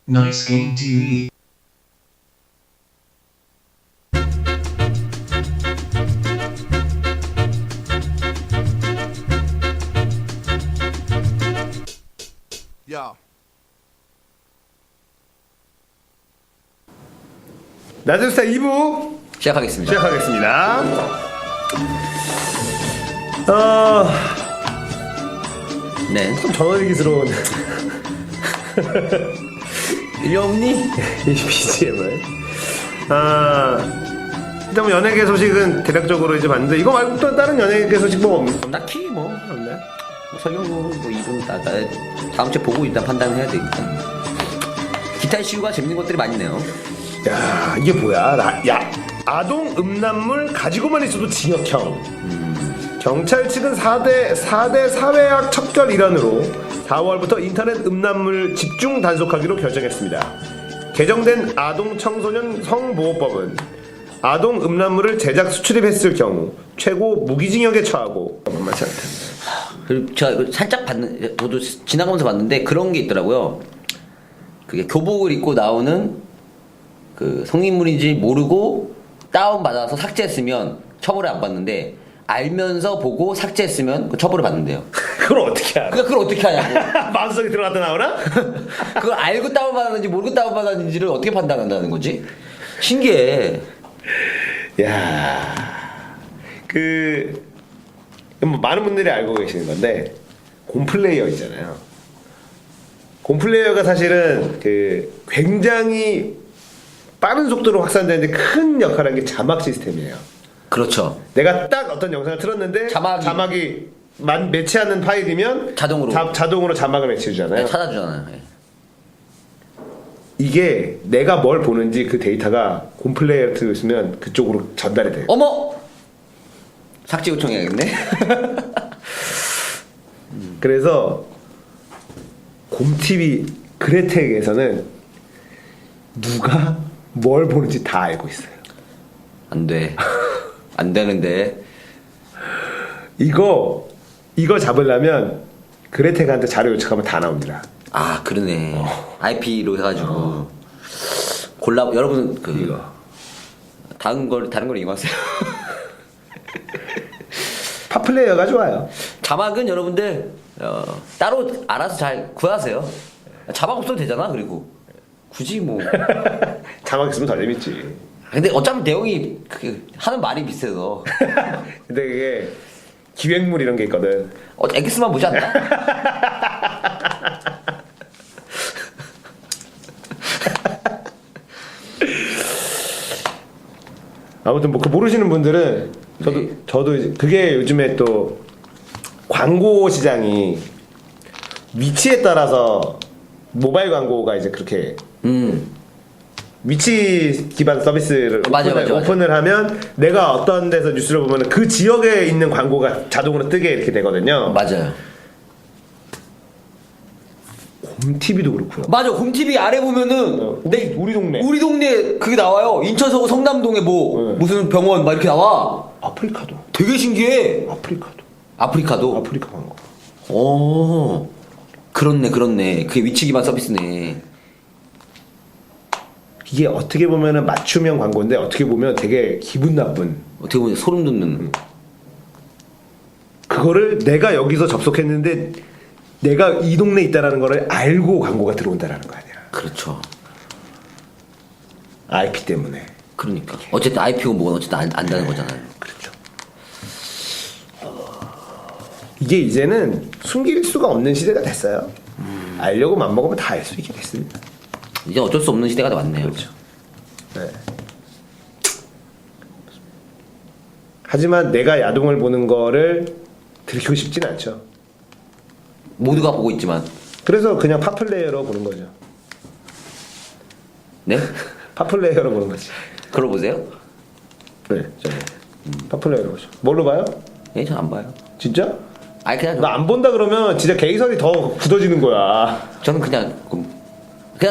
Nice Game TV. 야. 나주스타 2부 시작하겠습니다. 시작하겠습니다. 네. 좀 전화기스러운 일용니? 이 BGM을. 일단 뭐 연예계 소식은 대략적으로 이제 봤는데 이거 말고 또 다른 연예계 소식 뭐 없나? 딱히 뭐 없네. 설경구 뭐 이분 다 다음 주에 보고 일단 판단을 해야 되니까. 기타 이슈가 재밌는 것들이 많이 있네요. 야 이게 뭐야? 아동 음란물 가지고만 있어도 징역형. 경찰 측은 4대 사회학 척결 일환으로 4월부터 인터넷 음란물 집중 단속하기로 결정했습니다. 개정된 아동 청소년 성보호법은 아동 음란물을 제작 수출입했을 경우 최고 무기징역에 처하고 만만치 않다. 그리고 제가 이거 살짝 저도 지나가면서 봤는데 그런 게 있더라고요. 그게 교복을 입고 나오는 그 성인물인지 모르고 다운받아서 삭제했으면 처벌을 안 받는데 알면서 보고 삭제했으면 그 처벌을 받는데요. 그걸 어떻게 알아? 그걸 어떻게 하냐고. 마음속에 들어갔다 나오나? 그걸 알고 다운받았는지 모르고 다운받았는지를 어떻게 판단한다는 거지? 신기해. 야, 뭐 많은 분들이 알고 계시는 건데 곰플레이어 있잖아요. 곰플레이어가 사실은 굉장히 빠른 속도로 확산되는데 큰 역할을 한 게 자막 시스템이에요. 그렇죠. 내가 딱 어떤 영상을 틀었는데 자막이 매치하는 파일이면 자동으로 자막을 매치해주잖아요. 네, 찾아주잖아요. 네. 이게 내가 뭘 보는지 그 데이터가 곰플레이어를 틀고 있으면 그쪽으로 전달이 돼요. 어머! 삭제 요청해야겠네. 그래서 곰TV 그래텍에서는 누가 뭘 보는지 다 알고 있어요. 안 돼. 안 되는데. 이거 잡으려면 그래텍한테 자료 요청하면 다 나옵니다. 아, 그러네. IP로 해가지고. 여러분, 이거. 다른 걸 이용하세요. 팝플레이어가 좋아요. 자막은 여러분들, 따로 알아서 잘 구하세요. 자막 없어도 되잖아, 그리고. 굳이 뭐. 자막 있으면 더 재밌지. 근데 어차피 내용이 하는 말이 비슷해서. 근데 그게 기획물 이런 게 있거든. 엑스만 보지 않나? 아무튼 뭐 그 모르시는 분들은 저도 이제 그게 요즘에 또 광고 시장이 위치에 따라서 모바일 광고가 이제 그렇게 위치 기반 서비스를 맞아. 오픈을 하면 내가 어떤 데서 뉴스를 보면 그 지역에 있는 광고가 자동으로 뜨게 이렇게 되거든요. 맞아요. 곰TV도 그렇고요. 맞아. 홈TV 아래 보면은 우리 동네 우리 동네 그게 나와요. 인천 서구 성남동에 뭐 무슨 병원 막 이렇게 나와. 아프리카도 되게 신기해. 아프리카 아프리카 광고. 오. 그렇네. 그게 위치 기반 서비스네. 이게 어떻게 보면은 맞춤형 광고인데 어떻게 보면 되게 기분 나쁜. 어떻게 보면 소름 돋는. 그거를 내가 여기서 접속했는데 내가 이 동네에 있다라는 거를 알고 광고가 들어온다라는 거 아니야. 그렇죠. IP 때문에. 그러니까. 어쨌든 IP고 뭐건 어쨌든 안다는 거잖아요. 그렇죠. 이게 이제는 숨길 수가 없는 시대가 됐어요. 알려고 맘먹으면 다 알 수 있게 됐습니다. 이제 어쩔 수 없는 시대가 왔네요. 그렇죠. 네. 하지만 내가 야동을 보는 거를 들키고 싶진 않죠. 모두가 보고 있지만. 그래서 그냥 팝플레이어로 보는 거죠. 네? 팝플레이어로 보는 거지. 그러 보세요. 네, 팝플레이어로 보죠. 뭘로 봐요? 예, 전 안 봐요. 진짜? 아니 그냥 나 안 본다 그러면 진짜 게이선이 더 굳어지는 거야. 저는 그냥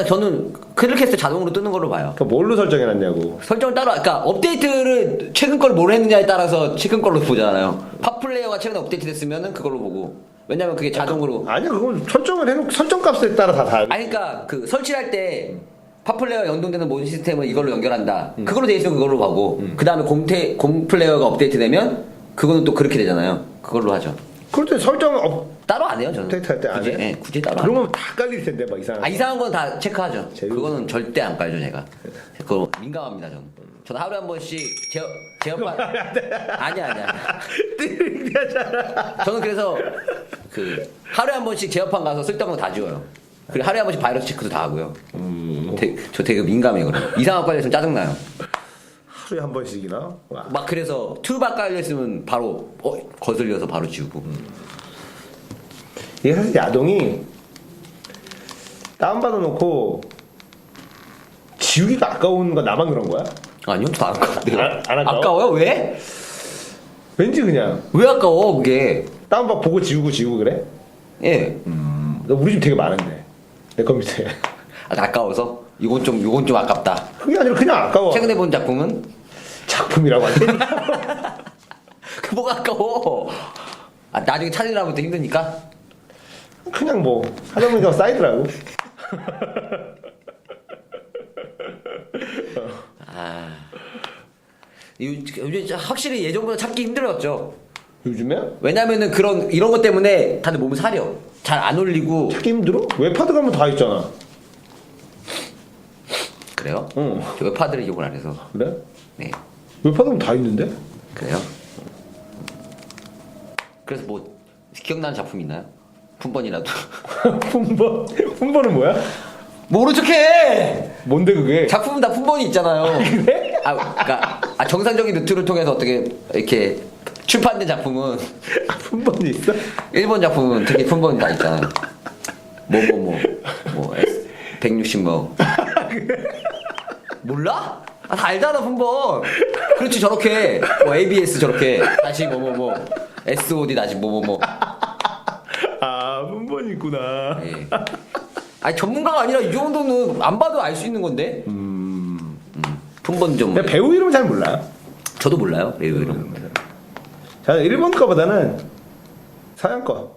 저는 크릴캐스트 자동으로 뜨는 걸로 봐요. 그 뭘로 설정해놨냐고. 설정을 따로, 그러니까 업데이트를 최근 걸 뭘 했느냐에 따라서 최근 걸로 보잖아요. 팝플레이어가 최근에 업데이트 됐으면은 그걸로 보고, 왜냐면 그게 자동으로. 아니야 그건 설정을 해놓고 설정값에 따라 다 다르. 아니 그러니까 그 설치할 때 팟플레이어 연동되는 모든 시스템을 이걸로 연결한다. 그걸로 돼 있으면 그걸로 가고 그 다음에 곰플레이어가 업데이트되면 그거는 또 그렇게 되잖아요. 그걸로 하죠. 그럴 때 설정 따로 안 해요 저는. 업데이트할 때 안 굳이, 해? 예, 굳이 따로 안 해요. 그러면 다 깔릴 텐데 막 이상한. 아 이상한 건 다 체크하죠. 제일 그거는 절대 안 깔죠 제가. 그거 민감합니다 저는. 저는 하루에 한 번씩 제어판. 아니야. 저는 그래서 그 하루에 한 번씩 제어판 가서 쓸데없는 거 다 지워요. 그리고 하루에 한 번씩 바이러스 체크도 다 하고요. 저 되게 민감해요 그래. 이상한 거 깔려있으면 짜증나요. 하루에 한 번씩이나. 와. 막 그래서 툴바 깔려있으면 바로 거슬려서 바로 지우고. 이게 사실 야동이 다운받아 놓고 지우기가 아까운 건 나만 그런 거야? 아니요 다 아까운데요. 안 아까워? 아까워요? 왜? 왠지 그냥 왜 아까워 그게? 다운받 보고 지우고 그래? 예. 나 우리 집 되게 많은데 내 컴퓨터에. 아까워서? 이건 좀 아깝다. 그게 아니라 그냥 아까워. 최근에 본 작품은? 작품이라고 안 돼? 그 뭐가 아까워? 아 나중에 찾으려면 또 힘드니까? 그냥 뭐 하다 보니까 쌓이더라고. 요즘 확실히 예전보다 찾기 힘들어졌죠. 요즘에? 왜냐면은 이런 것 때문에 다들 몸을 사려. 잘 안 올리고. 찾기 힘들어? 웹하드 가면 다 있잖아. 그래요? 응. 저 웹하드를 이용을 안 해서. 그래? 네. 웹하드 가면 다 있는데? 그래요? 그래서 뭐 기억나는 작품 있나요? 품번이라도. 품번은 뭐야? 모른 척해. 뭔데 그게? 작품은 다 품번이 있잖아요. 그래? 그러니까 정상적인 루트를 통해서 어떻게 이렇게 출판된 작품은 품번이 있어? 일본 작품은 특히 품번이 다 있잖아요. 뭐 160 뭐. 몰라? 다 알잖아 품번. 그렇지 저렇게 뭐 ABS 저렇게 다시 뭐 SOD 다시 뭐. 아 품번이 있구나. 예. 아니 전문가가 아니라 이 정도는 안 봐도 알 수 있는 건데. 품번 좀. 내가 배우 이름 잘 몰라요. 저도 몰라요 배우 이름. 저는 일본 거보다는 서양 거.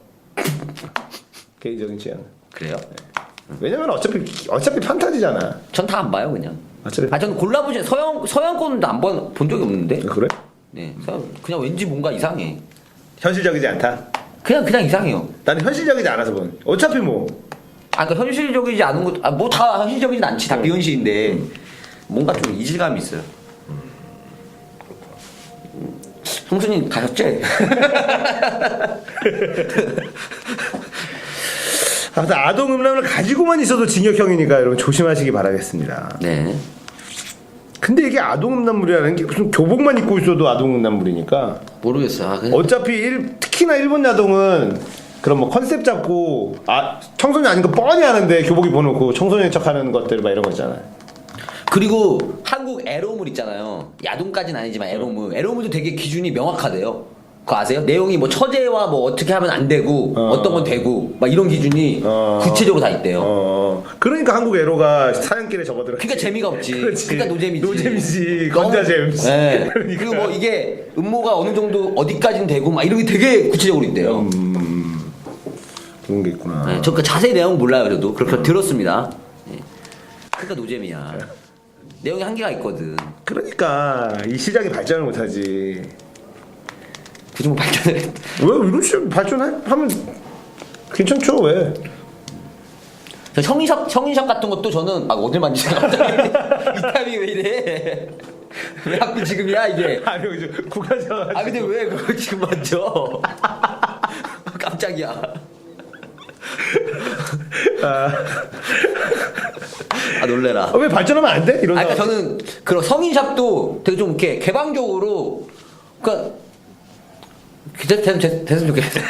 개인적인 취향. 그래요? 왜냐면 어차피 판타지잖아. 전 다 안 봐요 그냥. 어차피. 저는 골라보지 서양 거는 안 본 적이 없는데. 그래? 네, 그냥 왠지 뭔가 이상해. 현실적이지 않다. 그냥 이상해요. 나는 현실적이지 않아서 본. 어차피 뭐. 그러니까 현실적이지 않은 것, 뭐 다 현실적이진 않지, 다 비현실인데 뭔가 좀 이질감이 있어요. 형수님 가셨지? 아무튼 아동 음란을 가지고만 있어도 징역형이니까 여러분 조심하시기 바라겠습니다. 네. 근데 이게 아동 음란물이라는 게 무슨 교복만 입고 있어도 아동 음란물이니까 모르겠어요. 어차피 특히나 일본 야동은 그런 뭐 컨셉 잡고 청소년 아닌 거 뻔히 아는데 교복 입어놓고 청소년 척하는 것들 막 이런 거 있잖아요. 그리고 한국 에로물 있잖아요. 야동까지는 아니지만 에로물도 되게 기준이 명확하대요. 그거 아세요? 내용이 뭐 처제와 뭐 어떻게 하면 안 되고 어떤 건 되고 막 이런 기준이 구체적으로 다 있대요. 그러니까 한국 에로가 사연길에 접어들어. 그러니까 재미가 없지. 그렇지. 그러니까 노잼이지. 노잼이지. 건자잼. 네. 그러니까. 그리고 뭐 이게 음모가 어느 정도 어디까지는 되고 막 이런 게 되게 구체적으로 있대요. 그런 게 있구나. 네, 저 그 자세히 내용 몰라요, 저도. 그렇게 들었습니다. 네. 그러니까 노잼이야. 내용이 한계가 있거든. 그러니까 이 시장이 발전을 못하지. 굳이 뭐 발전을 했. 왜 이런 식으로 발전하면 괜찮죠 왜? 저 성인샵 같은 것도 저는 어딜 만지냐 갑자기 이 타이밍이 왜 이래? 왜 하필 지금이야 이게? 아니 이제 구가져. 근데 왜 그걸 지금 만져? 깜짝이야. 놀래라. 왜 발전하면 안 돼? 이런. 그러니까 저는 그런 성인샵도 되게 좀 이렇게 개방적으로, 그러니까 됐으면 좋겠어요.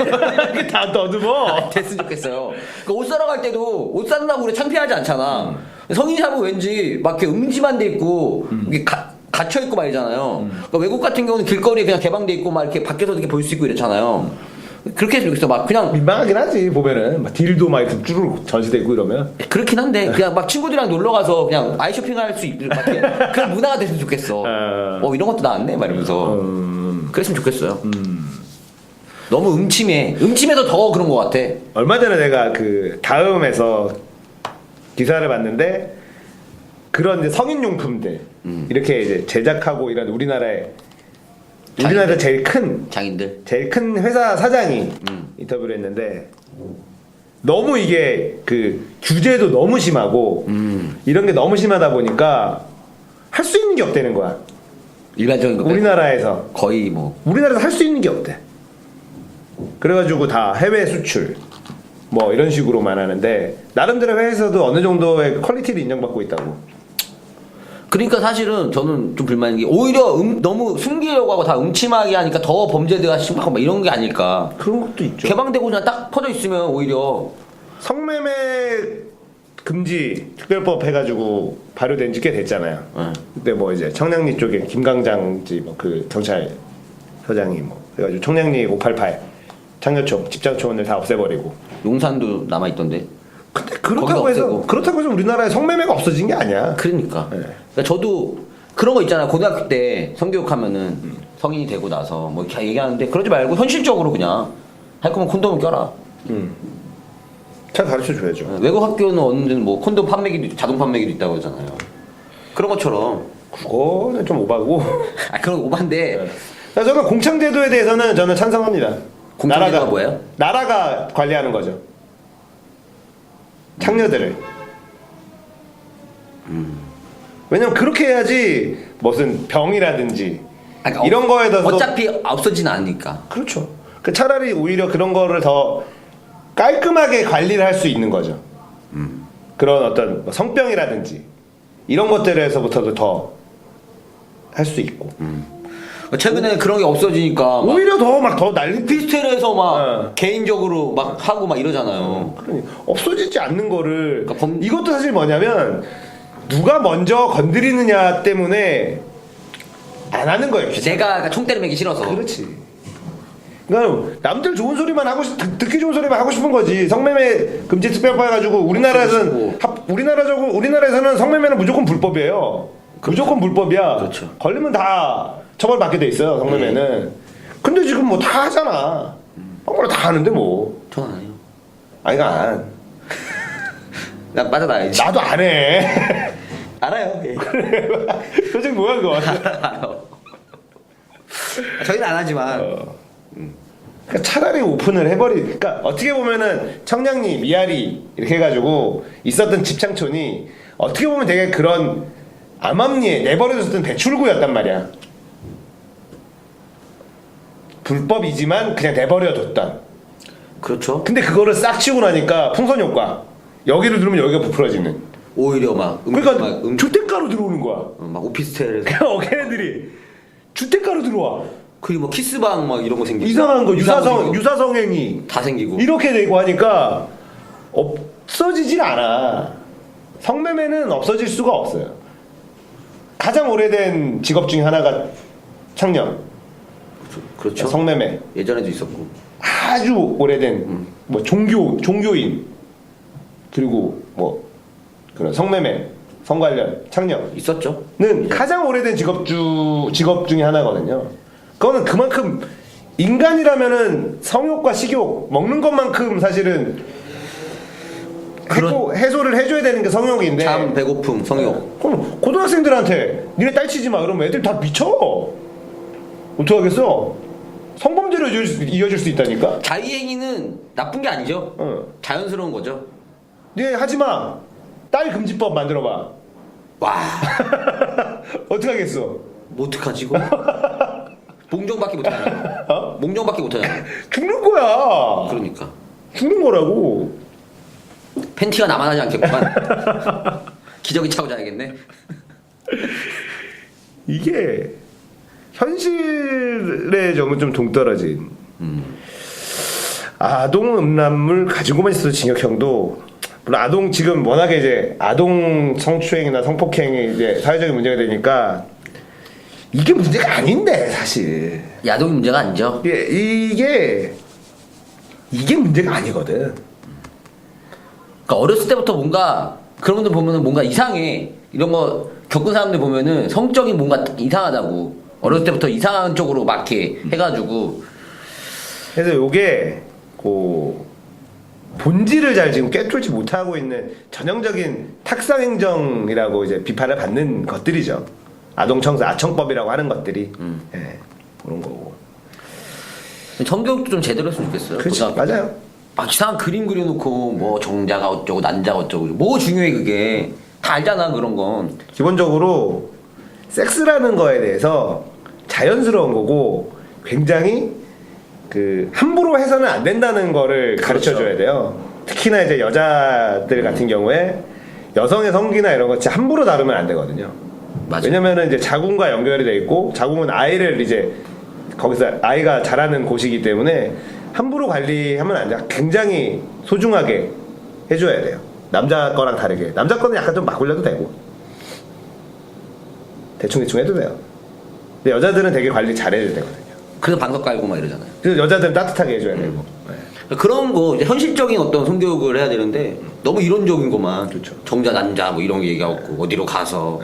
다 너드뭐. 됐으면 좋겠어요. 그러니까 옷 사러 갈 때도 옷 산다고 그래 창피하지 않잖아. 성인샵은 왠지 막 이렇게 음지만 돼 있고 이게 갇혀 있고 말이잖아요. 그러니까 외국 같은 경우는 길거리에 그냥 개방돼 있고 막 이렇게 밖에서 이렇게 볼 수 있고 이랬잖아요. 그렇게 했으면 좋겠어. 막 그냥 민망하긴 하지 보면은 막 딜도 막 이렇게 쭈르륵 전시돼 있고 이러면. 그렇긴 한데 그냥 막 친구들이랑 놀러 가서 그냥 아이 쇼핑할 수 있는 그런 문화가 됐으면 좋겠어. 이런 것도 나왔네 막 이러면서 그랬으면 좋겠어요. 너무 음침해서 더 그런 것 같아. 얼마 전에 내가 그 다음에서 기사를 봤는데 그런 이제 성인용품들 이렇게 이제 제작하고 이런 우리나라 제일 큰 회사 사장이 인터뷰를 했는데 너무 이게 그 규제도 너무 심하고 이런 게 너무 심하다 보니까 할 수 있는 게 없다는 거야. 일반적인 거 우리나라에서 거의 뭐 우리나라에서 할 수 있는 게 없대. 그래가지고 다 해외 수출 뭐 이런 식으로만 하는데 나름대로 해외에서도 어느 정도의 퀄리티를 인정받고 있다고. 그러니까 사실은 저는 좀 불만인 게 오히려 너무 숨기려고 하고 다 음침하게 하니까 더 범죄가 심하고 막 이런 게 아닐까. 그런 것도 있죠. 개방되고 그냥 딱 퍼져 있으면 오히려 성매매 금지 특별법 해가지고 발효된 지 꽤 됐잖아요. 근데 뭐 이제 청량리 쪽에 김강장지 뭐 그 경찰서장이 뭐 해가지고 청량리 588 창녀촌 집장촌을 다 없애버리고. 용산도 남아 있던데. 근데 그렇다고 해서 우리나라에 성매매가 없어진 게 아니야. 그러니까. 그러니까 저도 그런 거 있잖아. 고등학교 때 성교육하면은 성인이 되고 나서 뭐 이렇게 얘기하는데 그러지 말고 현실적으로 그냥 할 거면 콘돔을 껴라. 잘 가르쳐 줘야죠. 외국 학교는 어느 데는 뭐 콘돔 판매기도 자동 판매기도 있다고 하잖아요. 그런 것처럼. 그거는 좀 오바고. 아 그런 오반데. 저는 공창제도에 대해서는 저는 찬성합니다. 공창제도가 뭐예요? 나라가 관리하는 거죠. 창녀들을. 왜냐면 그렇게 해야지 무슨 병이라든지 그러니까 이런 거에 대해서 어차피 없어지는 않으니까. 그렇죠. 그 차라리 오히려 그런 거를 더 깔끔하게 관리를 할 수 있는 거죠. 그런 어떤 성병이라든지 이런 것들에서부터도 더 할 수 있고. 최근에 그런 게 없어지니까 오히려 더 난리. 피스텔에서 막 개인적으로 막 하고 막 이러잖아요. 그러니 없어지지 않는 거를. 그러니까 이것도 사실 뭐냐면 누가 먼저 건드리느냐 때문에 안 하는 거예요. 내가 총 때리기 싫어서. 그렇지. 그러니까 남들 좋은 소리만 하고 듣기 좋은 소리만 하고 싶은 거지. 성매매 금지 특별법 해가지고 우리나라에서는 성매매는 무조건 불법이에요. 무조건 불법이야. 그렇죠. 걸리면 다 처벌받게 돼 있어요. 성매매는. 근데 지금 뭐 다 하잖아. 아무나 다 하는데 뭐. 전 안 해요. 아니 난 나 빠져나야지. 나도 안 해. 알아요. 예. 도대체 뭐야 그거. 알아요. 저희는 안 하지만. 그러니까 차라리 오픈을 그러니까 어떻게 보면은 청량리, 미아리 이렇게 해가지고 있었던 집창촌이 어떻게 보면 되게 그런 암암리에 내버려졌던 대출구였단 말이야. 불법이지만 그냥 내버려뒀던. 그렇죠. 근데 그거를 싹 치고 나니까 풍선 효과. 여기를 누르면 여기가 부풀어지는. 오히려 막 그러니까 주택가로 들어오는 거야. 막 오피스텔에서. 그냥 어걔네들이 주택가로 들어와. 그리고 뭐 키스방 막 이런 거 생기고 이상한 거 생기고. 유사성행위 다 생기고 이렇게 되고 하니까 없어지질 않아. 성매매는 없어질 수가 없어요. 가장 오래된 직업 중에 하나가 창녀. 그렇죠. 성매매. 예전에도 있었고 아주 오래된 뭐 종교인 그리고 뭐 그런 성매매, 성관련, 창녀는 있었죠. 가장 오래된 직업 중에 하나거든요. 그거는 그만큼 인간이라면은 성욕과 식욕 먹는 것만큼 사실은 해소를 해줘야 되는 게 성욕인데. 잠, 배고픔, 성욕. 그럼 고등학생들한테 니네 딸치지 마 그러면 애들 다 미쳐. 어떡하겠어? 성범죄로 이어질 수 있다니까. 자위행위는 나쁜 게 아니죠. 자연스러운 거죠. 니 하지 마. 딸 금지법 만들어봐. 와. 어떡하겠어? 뭐 어떡하지 이거? 몽정밖에 못하잖아. 몽정밖에 못하잖아. 죽는 거야. 그러니까. 죽는 거라고. 팬티가 남아나지 않겠구만. 기저귀 차고 자야겠네. 이게 현실에 좀 동떨어진. 아동 음란물 가지고만 있어도 징역형도 물론 아동 지금 워낙에 이제 아동 성추행이나 성폭행이 이제 사회적인 문제가 되니까 이게 문제가 아닌데 사실. 야동이 문제가 아니죠. 이게 문제가 아니거든. 그러니까 어렸을 때부터 뭔가 그런 분들 보면은 뭔가 이상해. 이런 거 겪은 사람들 보면은 성적인 뭔가 이상하다고. 어렸을 때부터 이상한 쪽으로 막 이렇게 해가지고 그래서 요게 본질을 잘 지금 꿰뚫지 못하고 있는 전형적인 탁상행정이라고 이제 비판을 받는 것들이죠. 아동청소 아청법이라고 하는 것들이 예, 그런 거고. 성교육도 좀 제대로 했으면 좋겠어요. 그렇죠, 맞아요. 막 이상한 그림 그려놓고 뭐 정자가 어쩌고 난자가 어쩌고 뭐 중요해 그게 다 알잖아 그런 건. 기본적으로 섹스라는 거에 대해서 자연스러운 거고 굉장히 함부로 해서는 안 된다는 거를 가르쳐 줘야 돼요. 특히나 이제 여자들 같은 경우에 여성의 성기나 이런 거 진짜 함부로 다루면 안 되거든요. 맞아. 왜냐면은 이제 자궁과 연결이 돼 있고 자궁은 아이를 이제 거기서 아이가 자라는 곳이기 때문에 함부로 관리하면 안 돼. 굉장히 소중하게 해줘야 돼요. 남자 거랑 다르게. 남자 거는 약간 좀 막 굴려도 되고 대충 해도 돼요. 근데 여자들은 되게 관리 잘해야 되거든요. 그래서 방석 깔고 막 이러잖아요. 그래서 여자들은 따뜻하게 해줘야 되고. 네. 그런 거 이제 현실적인 어떤 성교육을 해야 되는데 너무 이론적인 것만 그렇죠. 정자 난자 뭐 이런 거 얘기하고 어디로 가서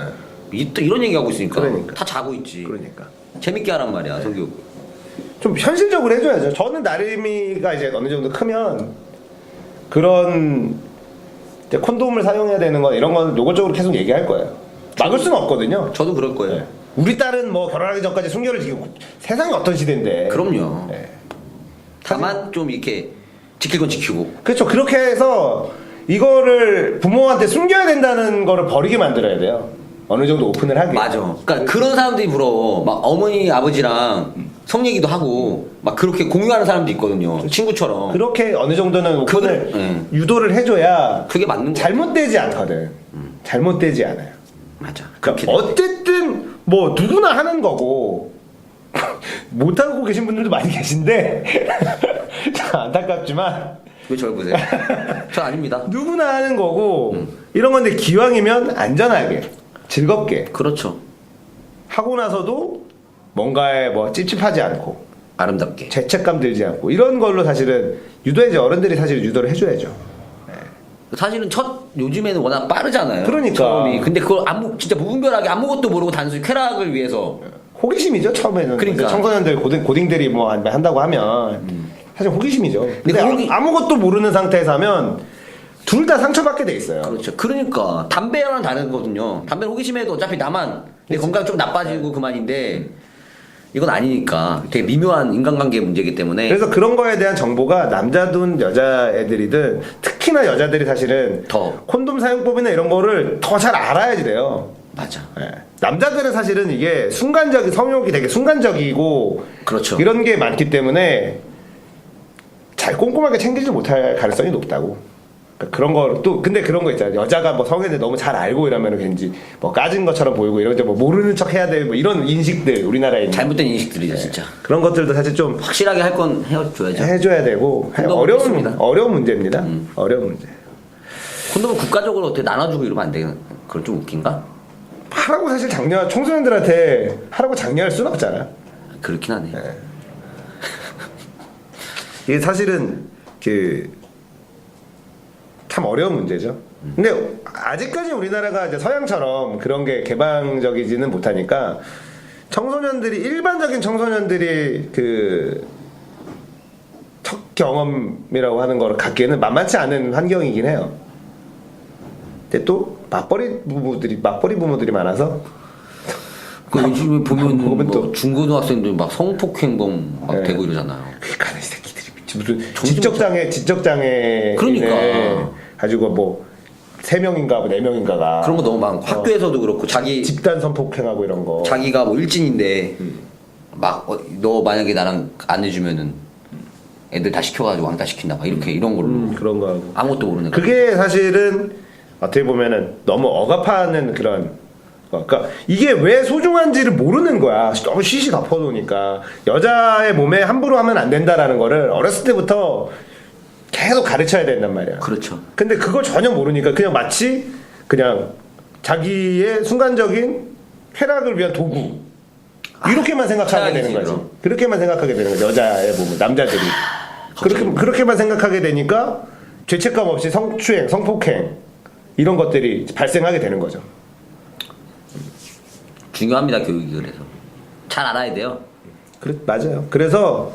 또 이런 얘기하고 있으니까 그러니까. 다 자고 있지. 그러니까 재밌게 하란 말이야 성교육. 좀 현실적으로 해줘야죠. 저는 나름이가 이제 어느 정도 크면 그런 이제 콘돔을 사용해야 되는 건 이런 건 노골적으로 계속 얘기할 거예요. 막을 수는 없거든요. 저도 그럴 거예요. 네. 우리 딸은 뭐 결혼하기 전까지 순결을 지키고 세상이 어떤 시대인데. 그럼요. 네. 다만 좀 이렇게 지킬 건 지키고. 그렇죠. 그렇게 해서 이거를 부모한테 숨겨야 된다는 거를 버리게 만들어야 돼요. 어느 정도 오픈을 하게. 맞아. 그러니까 그런 사람들이 부러워. 막 어머니 아버지랑 성 얘기도 하고 막 그렇게 공유하는 사람도 있거든요. 친구처럼. 그렇게 어느 정도는 오픈을 네. 유도를 해줘야 그게 맞는 거야. 잘못되지 않거든. 잘못되지 않아요. 맞아. 그러니까 어쨌든 뭐 누구나 하는 거고 못하고 계신 분들도 많이 계신데 참 안타깝지만 왜 저를 보세요? 저 아닙니다. 누구나 하는 거고 이런 건데 기왕이면 안전하게 즐겁게 그렇죠. 하고 나서도 뭔가에 뭐 찝찝하지 않고 아름답게. 죄책감 들지 않고 이런 걸로 사실은 유도해야죠. 어른들이 사실 유도를 해줘야죠. 사실은 요즘에는 워낙 빠르잖아요. 그러니까. 처음이. 근데 그걸 진짜 무분별하게 아무것도 모르고 단순히 쾌락을 위해서. 호기심이죠 처음에는. 그러니까. 청소년들 고딩들이 뭐 한다고 하면 사실 호기심이죠. 근데 아무것도 모르는 상태에서 하면 둘 다 상처받게 돼 있어요. 그렇죠. 그러니까 담배랑 다르거든요. 담배는 호기심에도 어차피 나만 내 건강 좀 나빠지고 그만인데 이건 아니니까 되게 미묘한 인간관계 문제이기 때문에. 그래서 그런 거에 대한 정보가 남자든 여자애들이든 특히나 여자들이 사실은 더. 콘돔 사용법이나 이런 거를 더 잘 알아야지 돼요. 맞아. 예. 남자들은 사실은 이게 성욕이 되게 순간적이고 그렇죠. 이런 게 많기 때문에 잘 꼼꼼하게 챙기지 못할 가능성이 높다고. 그러니까 그런 거 또 근데 그런 거 있잖아요. 여자가 뭐 성에 대해 너무 잘 알고 이러면은 왠지 뭐 까진 것처럼 보이고 이런 뭐 모르는 척 해야 돼 뭐 이런 인식들 우리나라에 있는 잘못된 인식들이죠, 진짜. 그런 것들도 사실 좀 확실하게 할 건 해줘야죠. 해줘야 되고 어려운 문제입니다. 어려운 문제. 콘돔은 국가적으로 어떻게 나눠주고 이러면 안 되는 그건 좀 웃긴가? 하라고 사실 청소년들한테 하라고 장려할 수는 없잖아. 그렇긴 하네. 이게 사실은 참 어려운 문제죠. 근데 아직까지 우리나라가 이제 서양처럼 그런 게 개방적이지는 못하니까 일반적인 청소년들이 첫 경험이라고 하는 걸 갖기에는 만만치 않은 환경이긴 해요. 근데 또 맞벌이 부모들이 많아서 그 요즘에 보면 먹으면 뭐 또 중고등학생들 막 성폭행범 막 네. 되고 이러잖아요. 그러니까 이 새끼들이 무슨 지적장애 그러니까. 가지고 뭐 3명인가 뭐 4명인가가 그런 거 너무 많고 학교에서도 그렇고 자기 집단 성폭행하고 이런 거 자기가 뭐 일진인데 막 너 만약에 나랑 안 해주면은 애들 다 시켜가지고 왕따 시킨다 막 이렇게 이런 걸로 그런 거 하고 아무것도 모르는 그게 사실은 어떻게 보면은 너무 억압하는 그런 그러니까 이게 왜 소중한지를 모르는 거야. 너무 시시 덮어놓으니까 여자의 몸에 함부로 하면 안 된다라는 거를 어렸을 때부터 계속 가르쳐야 된단 말이야. 그렇죠. 근데 그걸 전혀 모르니까 그냥 마치 그냥 자기의 순간적인 쾌락을 위한 도구 이렇게만 생각하게 되는 거지. 그럼. 그렇게만 생각하게 되는 거지. 여자의 몸은 남자들이 그렇게만 생각하게 되니까 죄책감 없이 성추행, 성폭행 이런 것들이 발생하게 되는 거죠. 중요합니다 교육이. 그래서 잘 알아야 돼요. 맞아요. 그래서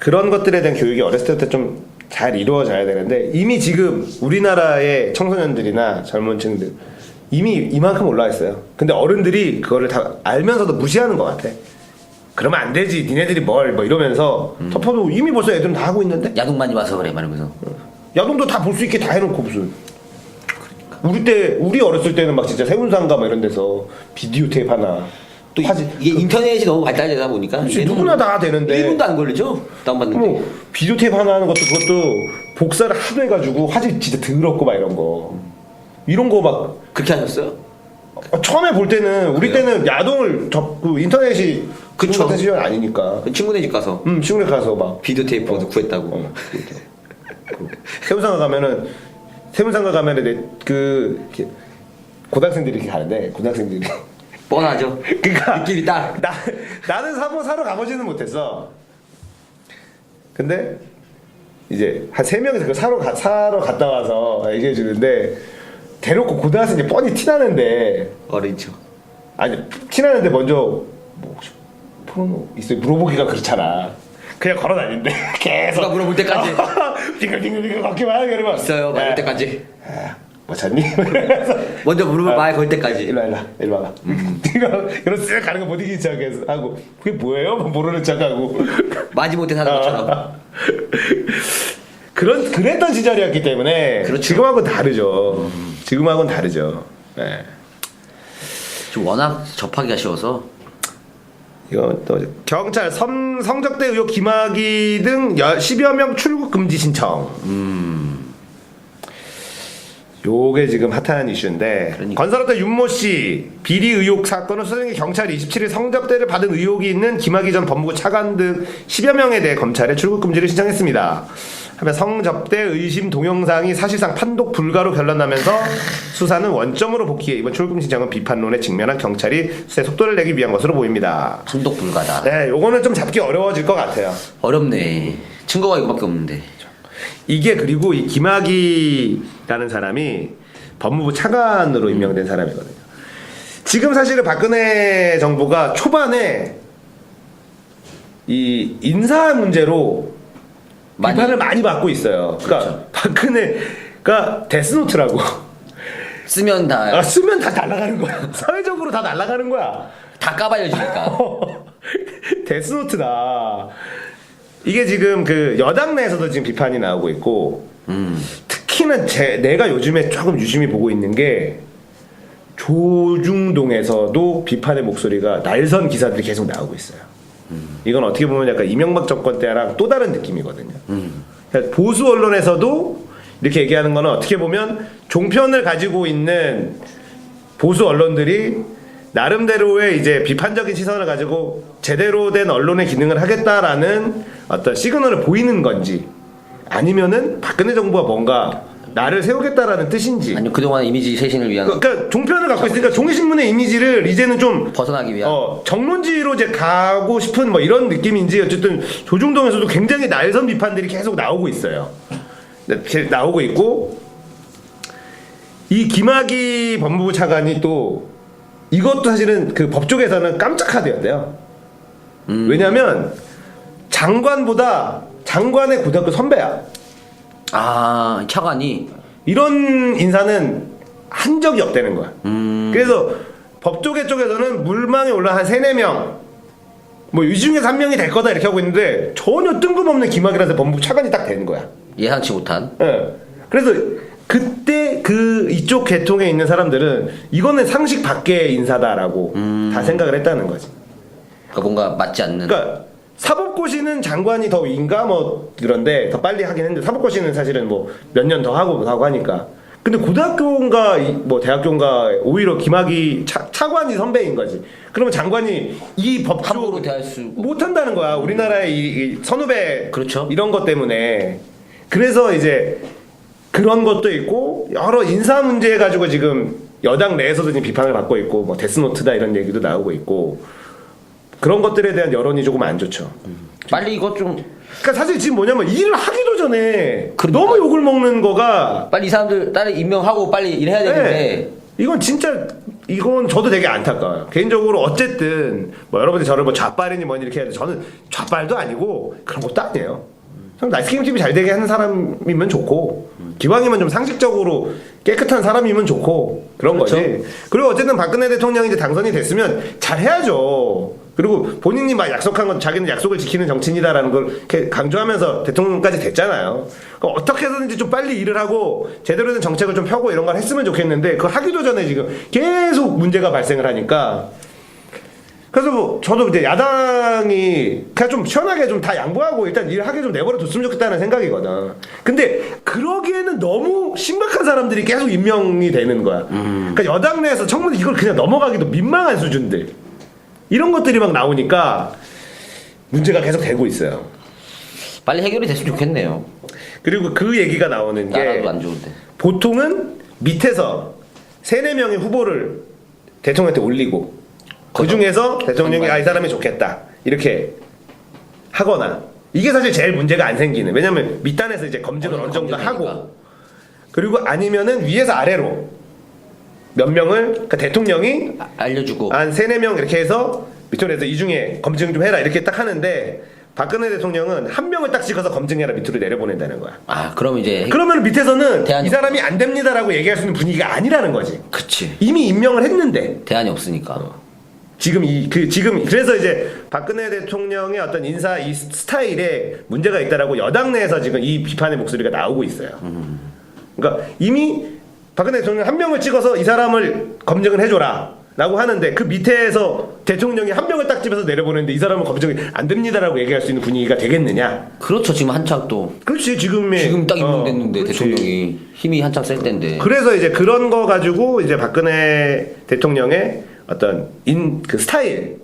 그런 것들에 대한 교육이 어렸을 때부터 좀 잘 이루어져야 되는데 이미 지금 우리나라의 청소년들이나 젊은 층들 이미 이만큼 올라와 있어요. 근데 어른들이 그거를 다 알면서도 무시하는 것 같아. 그러면 안 되지. 니네들이 뭐 이러면서 덮어도 이미 벌써 애들은 다 하고 있는데 야동 많이 와서 그래 말하면서. 야동도 다 볼 수 있게 다 해놓고 무슨 우리 어렸을 때는 막 진짜 세운상가 막 이런 데서 비디오 테이프 하나 또 이게 인터넷이 너무 발달되다 보니까 그치, 누구나 다 되는데 1분도 안 걸리죠? 다운받는데. 뭐 비디오 테이프 하나 하는 것도 그것도 복사를 하도 해가지고 화질 진짜 더럽고 막 이런 거 막 그렇게 하셨어요? 처음에 볼 때는 우리 때는 야동을 그 인터넷이 그쵸. 같은 시절 아니니까 친구네 집 가서 친구네 가서 막 비디오 테이프 구했다고. 세운상가 가면은 그 고등학생들이 이렇게 가는데 고등학생들이 뻔하죠. 그러니까 느낌이 딱. 나는 사러 가보지는 못했어. 근데 이제 한 3명이서 그걸 사러 갔다 와서 얘기해 주는데 대놓고 고등학생이 뻔히 티나는데 어리죠. 아니 티나는데 먼저 뭐 혹시 포르노 있어요? 물어보기가 그렇잖아. 그냥 걸어 다니는데 계속 누가 물어볼 때까지. 빙글빙글 걷기만 하게 그러면 있어요. 말할 때까지. 뭐 찾니? 먼저 물어볼 말 걸 때까지. 일로 와봐. 이런 쓱 가는 거 못 이기는 척해서 하고 그게 뭐예요? 모르는 척하고 마지못해 사는 것처럼. 그랬던 시절이었기 때문에 그렇죠. 지금하고는 다르죠. 지금하고는 다르죠. 네. 좀 워낙 접하기가 쉬워서. 이거 또 경찰 성적대 의혹 김학의 등 10여 명 출국 금지 신청. 요게 지금 핫한 이슈인데 그러니까. 건설업자 윤모 씨 비리 의혹 사건은 수사중에 경찰이 27일 성접대를 받은 의혹이 있는 김학의 전 법무부 차관 등 10여 명에 대해 검찰에 출국 금지를 신청했습니다. 하면 성접대 의심 동영상이 사실상 판독 불가로 결론나면서 수사는 원점으로 복귀해 이번 출국 금지 신청은 비판론에 직면한 경찰이 수사에 속도를 내기 위한 것으로 보입니다. 판독 불가다. 네, 요거는 좀 잡기 어려워질 것 같아요. 어렵네. 증거가 이거밖에 없는데. 이게 그리고 이 김학의라는 사람이 법무부 차관으로 임명된 사람이거든요. 지금 사실은 박근혜 정부가 초반에 이 인사 문제로 비판을 많이 받고 있어요. 그러니까 그렇죠. 박근혜가 데스노트라고 쓰면 다 쓰면 다 날아가는 거야. 사회적으로 다 날아가는 거야. 다 까발려지니까. 데스노트다. 이게 지금 그 여당 내에서도 지금 비판이 나오고 있고 특히는 내가 요즘에 조금 유심히 보고 있는 게 조중동에서도 비판의 목소리가 날선 기사들이 계속 나오고 있어요. 이건 어떻게 보면 약간 이명박 정권 때랑 또 다른 느낌이거든요. 그러니까 보수 언론에서도 이렇게 얘기하는 거는 어떻게 보면 종편을 가지고 있는 보수 언론들이 나름대로의 이제 비판적인 시선을 가지고 제대로 된 언론의 기능을 하겠다라는 어떤 시그널을 보이는 건지 아니면은 박근혜 정부가 뭔가 나를 세우겠다라는 뜻인지. 아니요, 그동안 이미지 쇄신을 위한. 그러니까 종편을 갖고 있으니까 종이신문의 이미지를 이제는 좀 벗어나기 위한. 정론지로 이제 가고 싶은 뭐 이런 느낌인지 어쨌든 조중동에서도 굉장히 날선 비판들이 계속 나오고 있어요. 나오고 있고 이 김학의 법무부 차관이 또 이것도 사실은 그 법조계에서는 깜짝 카드였대요. 왜냐면 장관의 고등학교 선배야. 아, 차관이. 이런 인사는 한 적이 없다는 거야. 그래서 법조계 쪽에서는 물망에 올라 한 3-4명 뭐 이 중에서 1명이 될 거다 이렇게 하고 있는데 전혀 뜬금없는 김학이라서 법무부 차관이 딱 되는 거야. 예상치 못한. 네. 그래서 그때 그 이쪽 계통에 있는 사람들은 이거는 상식 밖의 인사다라고 다 생각을 했다는 거지. 그러니까 뭔가 맞지 않는. 그러니까 사법고시는 장관이 더 위인가 뭐 그런데 더 빨리 하긴 했는데 사법고시는 사실은 뭐 몇 년 더 하고 하니까. 근데 고등학교인가 뭐 대학교인가 오히려 김학의 차관이 선배인 거지. 그러면 장관이 이 법조 함부로 대할 수 못 한다는 거야. 우리나라의 이 선후배 그렇죠. 이런 것 때문에. 그래서 이제 그런 것도 있고 여러 인사 문제 가지고 지금 여당 내에서도 지금 비판을 받고 있고 뭐 데스노트다 이런 얘기도 나오고 있고 그런 것들에 대한 여론이 조금 안 좋죠. 빨리 이거 좀. 그러니까 사실 지금 뭐냐면 일을 하기도 전에 그러니까. 너무 욕을 먹는 거가 빨리 이 사람들 다른 임명하고 빨리 일해야 되는데. 이건 진짜 이건 저도 되게 안타까워요. 개인적으로 어쨌든 뭐 여러분들이 저를 뭐 좌빨이니 뭐니 이렇게 해도 저는 좌빨도 아니고 그런 것도 아니에요. 형 나이스게임TV 잘 되게 하는 사람이면 좋고 기왕이면 좀 상식적으로 깨끗한 사람이면 좋고 그런 그렇죠. 거지. 그리고 어쨌든 박근혜 대통령이 이제 당선이 됐으면 잘 해야죠. 그리고 본인이 막 약속한 건 자기는 약속을 지키는 정치인이다라는 걸 이렇게 강조하면서 대통령까지 됐잖아요. 그러니까 어떻게 해서든지 좀 빨리 일을 하고 제대로 된 정책을 좀 펴고 이런 걸 했으면 좋겠는데 그걸 하기도 전에 지금 계속 문제가 발생을 하니까 그래서 뭐 저도 이제 야당이 그냥 좀 시원하게 좀 다 양보하고 일단 일하게 좀 내버려 뒀으면 좋겠다는 생각이거든. 근데 그러기에는 너무 심각한 사람들이 계속 임명이 되는 거야. 그러니까 여당 내에서 청문회 이걸 그냥 넘어가기도 민망한 수준들 이런 것들이 막 나오니까 문제가 계속 되고 있어요. 빨리 해결이 됐으면 좋겠네요. 그리고 그 얘기가 나오는 게 나라도 안 좋은데. 보통은 밑에서 3-4명의 후보를 대통령한테 올리고 그 중에서 대통령이 이 사람이 좋겠다 이렇게 하거나 이게 사실 제일 문제가 안 생기는. 왜냐면 밑단에서 이제 검증을 어느 정도 하고 그리고 아니면은 위에서 아래로 몇 명을 그러니까 대통령이 알려주고 한 3-4명 이렇게 해서 밑으로 해서 이 중에 검증 좀 해라 이렇게 딱 하는데 박근혜 대통령은 한 명을 딱 찍어서 검증해라 밑으로 내려보낸다는 거야. 그럼 이제 그러면 밑에서는 대안이 이 사람이 안 됩니다라고 얘기할 수 있는 분위기가 아니라는 거지. 그치. 이미 임명을 했는데 대안이 없으니까. 지금 그래서 이제 박근혜 대통령의 어떤 인사 이 스타일에 문제가 있다라고 여당 내에서 지금 이 비판의 목소리가 나오고 있어요. 그러니까 이미 박근혜 대통령 한 명을 찍어서 이 사람을 검증을 해줘라 라고 하는데 그 밑에서 대통령이 한 명을 딱 집어서 내려보내는데 이 사람은 검증이 안 됩니다라고 얘기할 수 있는 분위기가 되겠느냐. 그렇죠. 지금 한창 또 그렇지 지금 딱 임명됐는데 그렇지. 대통령이 힘이 한창 셀 때인데. 그래서 이제 그런 거 가지고 이제 박근혜 대통령의 어떤 그 스타일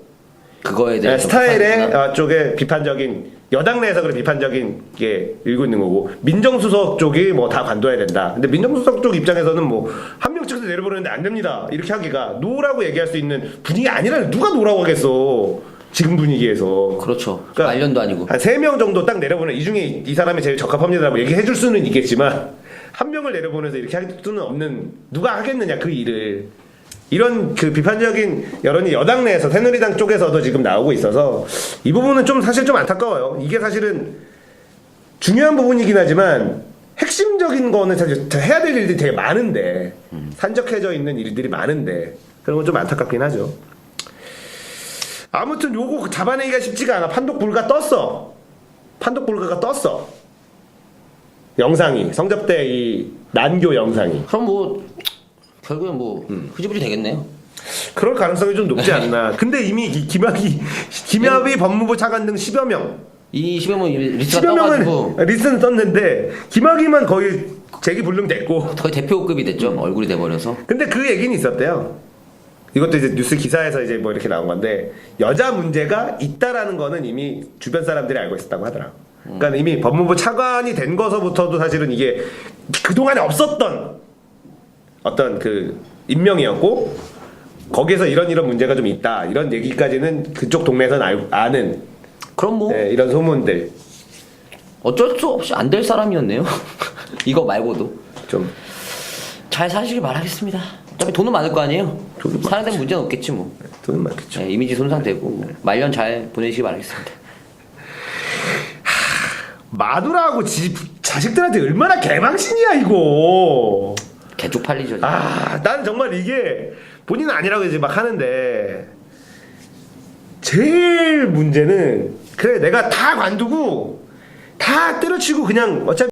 그거에 대해서 스타일의 쪽에 비판적인 여당 내에서 그래 비판적인 게 일고 있는 거고 민정수석 쪽이 뭐 다 관둬야 된다. 근데 민정수석 쪽 입장에서는 뭐 한 명 찍어서 내려보내는데 안 됩니다. 이렇게 하기가 노라고 얘기할 수 있는 분위기 아니라 누가 노라고 하겠어. 지금 분위기에서. 그렇죠. 그러니까 말년도 아니고. 한 3명 정도 딱 내려보내 이 중에 이 사람이 제일 적합합니다라고 얘기해 줄 수는 있겠지만 한 명을 내려보내서 이렇게 할 수는 없는 누가 하겠느냐 그 일을. 이런 그 비판적인 여론이 여당 내에서 새누리당 쪽에서도 지금 나오고 있어서 이 부분은 좀 사실 좀 안타까워요. 이게 사실은 중요한 부분이긴 하지만 핵심적인 거는 사실 해야 될 일들이 되게 많은데 산적해져 있는 일들이 많은데 그런 건 좀 안타깝긴 하죠. 아무튼 요거 잡아내기가 쉽지가 않아. 판독불가 떴어. 판독불가가 떴어. 영상이 성접대 이 난교 영상이. 그럼 뭐 결국엔 뭐 흐지부지 되겠네요. 그럴 가능성이 좀 높지 않나. 근데 이미 김학의 법무부 차관 등 10여 명. 이 10여 명 리스트가 10여 떠가지고 명은 리스트는 떴는데 김학의만 거의 재기 불능됐고. 거의 대표급이 됐죠. 얼굴이 돼버려서. 근데 그 얘기는 있었대요. 이것도 이제 뉴스 기사에서 이제 뭐 이렇게 나온 건데 여자 문제가 있다라는 거는 이미 주변 사람들이 알고 있었다고 하더라고. 그러니까 이미 법무부 차관이 된 거서부터도 사실은 이게 그동안에 없었던 어떤 그 임명이었고 거기에서 이런 문제가 좀 있다 이런 얘기까지는 그쪽 동네에서는 아는 그럼 뭐 이런 소문들 어쩔 수 없이 안 될 사람이었네요. 이거 말고도 좀 잘 사시길 바라겠습니다. 어차피 돈은 많을 거 아니에요. 돈은 사는 데는 문제는 없겠지 뭐. 돈은 많겠죠. 네, 이미지 손상되고 뭐. 말년 잘 보내시기 바라겠습니다. 마누라하고 자식들한테 얼마나 개망신이야 이거. 개쪽 팔리죠. 난 정말 이게 본인은 아니라고 이제 막 하는데 제일 문제는 그래 내가 다 관두고 다 때려치고 그냥 어차피